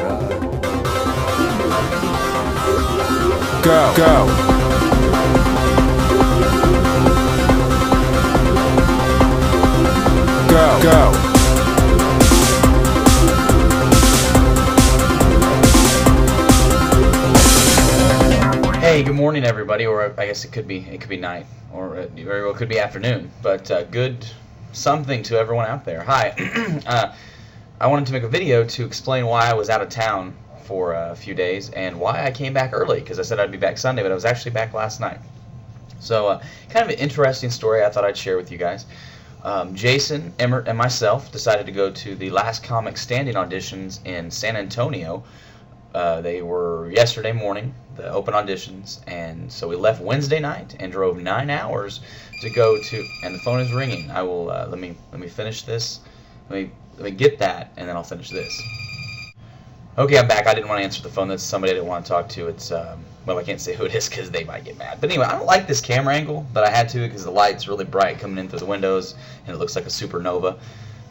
Go. Go. Go. Go. Hey, good morning, everybody, or I guess it could be night, or it very well could be afternoon. But good something to everyone out there. Hi, I wanted to make a video to explain why I was out of town for a few days and why I came back early, because I said I'd be back Sunday, but I was actually back last night. So kind of an interesting story I thought I'd share with you guys. Jason, Emmert, and myself decided to go to the Last Comic Standing auditions in San Antonio. They were yesterday morning, the open auditions, and so we left Wednesday night and drove 9 hours to go to, and the phone is ringing. I will, let me finish this. Let me get that, and then I'll finish this. Okay, I'm back. I didn't want to answer the phone. That's somebody I didn't want to talk to. It's, well, I can't say who it is because they might get mad. But anyway, I don't like this camera angle, but I had to because the light's really bright coming in through the windows, and it looks like a supernova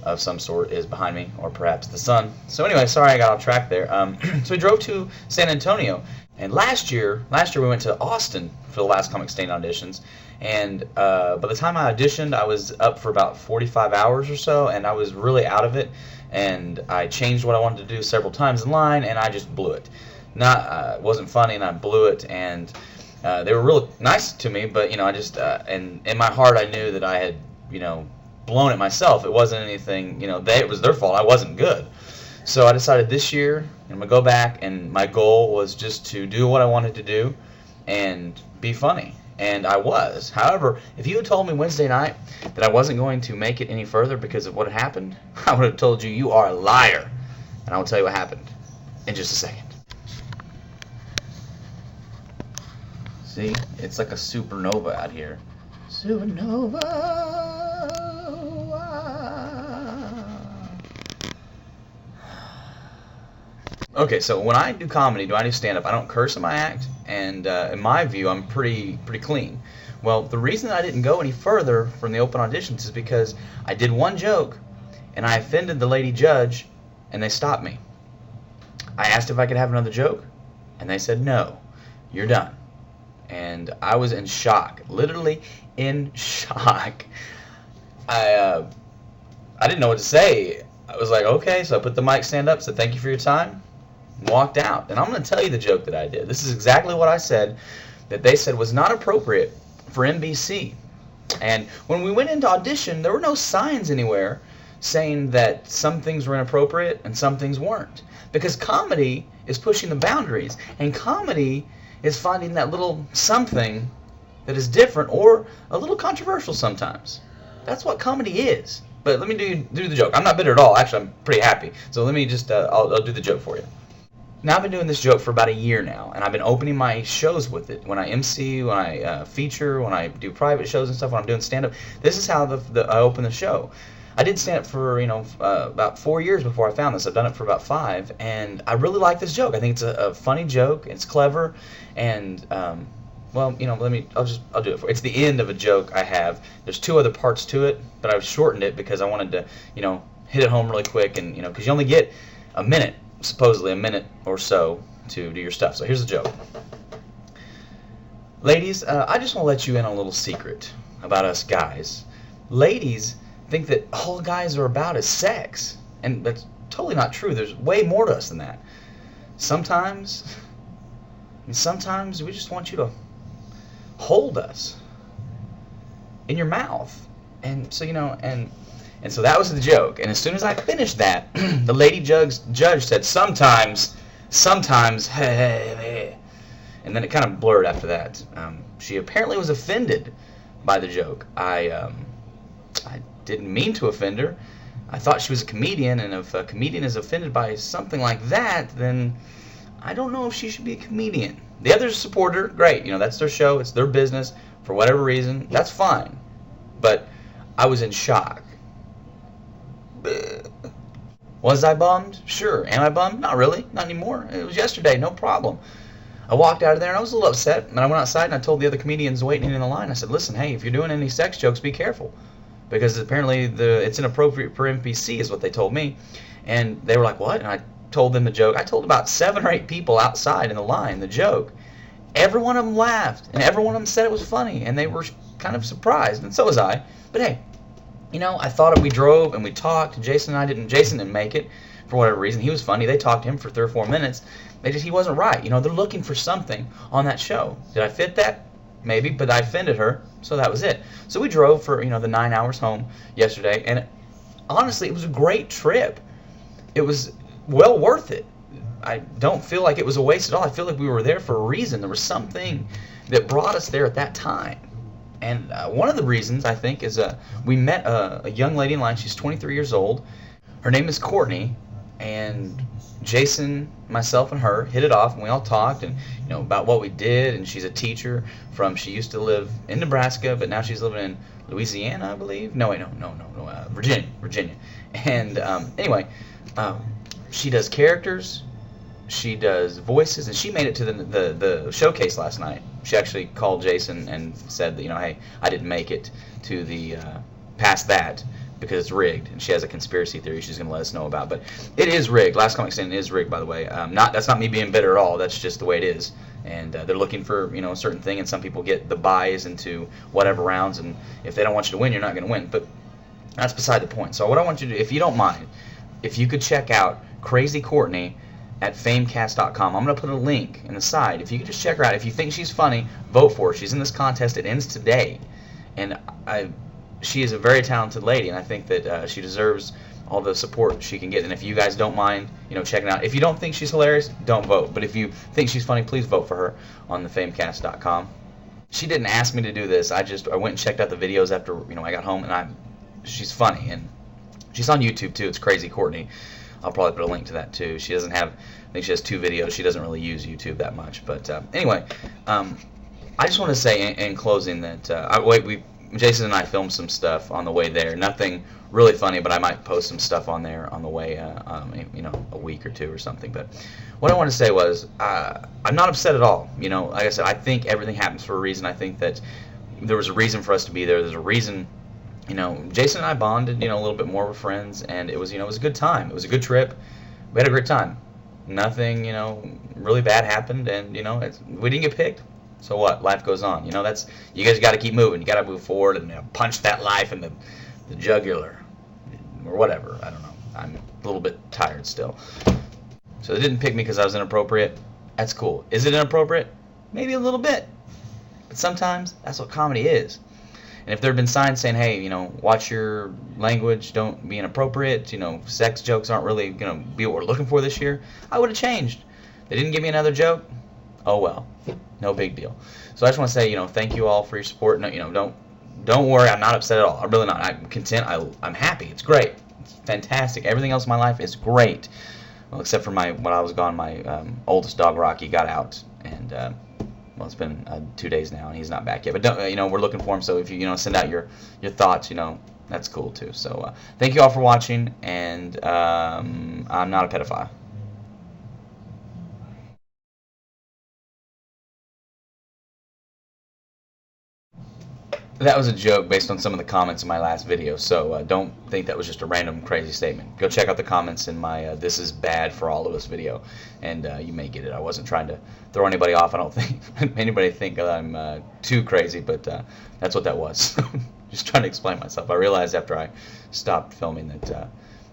of some sort is behind me, or perhaps the sun. So anyway, sorry I got off track there. So we drove to San Antonio, and last year we went to Austin for the Last Comic Standing auditions, and by the time I auditioned, I was up for about 45 hours or so, and I was really out of it, and I changed what I wanted to do several times in line, and I just blew it. It wasn't funny, and I blew it, and they were real nice to me, but, you know, I just, and in my heart I knew that I had, you know, blown it myself. It wasn't anything, you know, it was their fault. I wasn't good. So I decided this year I'm going to go back, and my goal was just to do what I wanted to do and be funny. And I was. However, if you had told me Wednesday night that I wasn't going to make it any further because of what had happened, I would have told you, you are a liar. And I will tell you what happened in just a second. See? It's like a supernova out here. Supernova. Okay, so when I do comedy, do I do stand-up, I don't curse in my act, and in my view, I'm pretty clean. Well, the reason that I didn't go any further from the open auditions is because I did one joke, and I offended the lady judge, and they stopped me. I asked if I could have another joke, and they said, no, you're done. And I was in shock, literally in shock. I didn't know what to say. I was like, okay, so I put the mic stand up, said thank you for your time, walked out. And I'm going to tell you the joke that I did. This is exactly what I said that they said was not appropriate for NBC. And when we went into audition, there were no signs anywhere saying that some things were inappropriate and some things weren't. Because comedy is pushing the boundaries, and comedy is finding that little something that is different or a little controversial sometimes. That's what comedy is. But let me do the joke. I'm not bitter at all. Actually, I'm pretty happy. So let me just, I'll do the joke for you. Now, I've been doing this joke for about a year now, and I've been opening my shows with it. When I MC, when I feature, when I do private shows and stuff, when I'm doing stand-up, this is how I open the show. I did stand-up for, you know, about 4 years before I found this. I've done it for about 5, and I really like this joke. I think it's a funny joke. It's clever, and well, you know, I'll do it for you. It's the end of a joke I have. There's 2 other parts to it, but I've shortened it because I wanted to, you know, hit it home really quick, and, you know, because you only get a minute, supposedly a minute or so to do your stuff. So here's the joke. Ladies, I just want to let you in on a little secret about us guys. Ladies think that all guys are about is sex, and that's totally not true. There's way more to us than that. Sometimes we just want you to hold us in your mouth. And so, you know, and so that was the joke. And as soon as I finished that, the lady judge said, sometimes, hey. And then it kind of blurred after that. She apparently was offended by the joke. I didn't mean to offend her. I thought she was a comedian, and if a comedian is offended by something like that, then I don't know if she should be a comedian. The others support her, great. You know, that's their show, it's their business. For whatever reason, that's fine. But I was in shock. Was I bummed? Sure. Am I bummed? Not really. Not anymore. It was yesterday. No problem. I walked out of there and I was a little upset. And I went outside and I told the other comedians waiting in the line, I said, listen, hey, if you're doing any sex jokes, be careful. Because apparently it's inappropriate for NPC is what they told me. And they were like, what? And I told them the joke. I told about 7 or 8 people outside in the line the joke. Every one of them laughed, and every one of them said it was funny, and they were kind of surprised, and so was I. But hey, I thought we drove and we talked, and Jason didn't make it for whatever reason. He was funny. They talked to him for 3 or 4 minutes. He wasn't right. They're looking for something on that show. Did I fit that? Maybe, but I offended her, so that was it. So we drove for, the 9 hours home yesterday, and honestly, it was a great trip. It was well worth it. I don't feel like it was a waste at all. I feel like we were there for a reason. There was something that brought us there at that time. And one of the reasons, I think, is we met a young lady in line. She's 23 years old. Her name is Cortney, and Jason, myself, and her hit it off, and we all talked and about what we did. And she's a teacher she used to live in Nebraska, but now she's living in Louisiana, I believe. No, Virginia. And anyway, she does characters, she does voices, and she made it to the showcase last night. She actually called Jason and said that hey, I didn't make it to the past that, because it's rigged, and she has a conspiracy theory she's going to let us know about. But it is rigged. Last Comic Stand is rigged, by the way. That's not me being bitter at all. That's just the way it is. And they're looking for a certain thing, and some people get the buys into whatever rounds, and if they don't want you to win, you're not going to win. But that's beside the point. So what I want you to do, if you don't mind, if you could check out Crazy Cortney at famecast.com. I'm going to put a link in the side. If you could just check her out. If you think she's funny, vote for her. She's in this contest. It ends today. And she is a very talented lady, and I think that she deserves all the support she can get. And if you guys don't mind, checking out. If you don't think she's hilarious, don't vote. But if you think she's funny, please vote for her on the famecast.com. She didn't ask me to do this. I went and checked out the videos after I got home, and she's funny, and she's on YouTube too. It's Crazy Cortney. I'll probably put a link to that too. She doesn't have, I think she has 2 videos. She doesn't really use YouTube that much. But anyway, I just want to say in closing that Jason and I filmed some stuff on the way there. Nothing really funny, but I might post some stuff on there on the way, a week or 2 or something. But what I want to say was, I'm not upset at all. Like I said, I think everything happens for a reason. I think that there was a reason for us to be there. There's a reason. Jason and I bonded, a little bit more with friends, and it was a good time. It was a good trip. We had a great time. Nothing, really bad happened, and, we didn't get picked. So what? Life goes on. You guys got to keep moving. You got to move forward and punch that life in the jugular, or whatever. I don't know. I'm a little bit tired still. So they didn't pick me because I was inappropriate. That's cool. Is it inappropriate? Maybe a little bit. But sometimes that's what comedy is. And if there had been signs saying, hey, watch your language, don't be inappropriate, sex jokes aren't really going to be what we're looking for this year, I would have changed. They didn't give me another joke. Oh well, no big deal. So I just want to say, thank you all for your support. No, don't worry, I'm not upset at all. I'm really not. I'm content. I'm happy. It's great. It's fantastic. Everything else in my life is great. Well, except for when I was gone, my oldest dog Rocky got out, and well, it's been 2 days now, and he's not back yet. But don't, we're looking for him. So if you send out your thoughts, that's cool too. So thank you all for watching, and I'm not a pedophile. That was a joke based on some of the comments in my last video, so don't think that was just a random crazy statement. Go check out the comments in my This Is Bad for All of Us video, and you may get it. I wasn't trying to throw anybody off. I don't think anybody think that I'm too crazy, but that's what that was. Just trying to explain myself. I realized after I stopped filming that,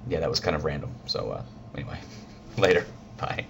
yeah, that was kind of random. So anyway, later. Bye.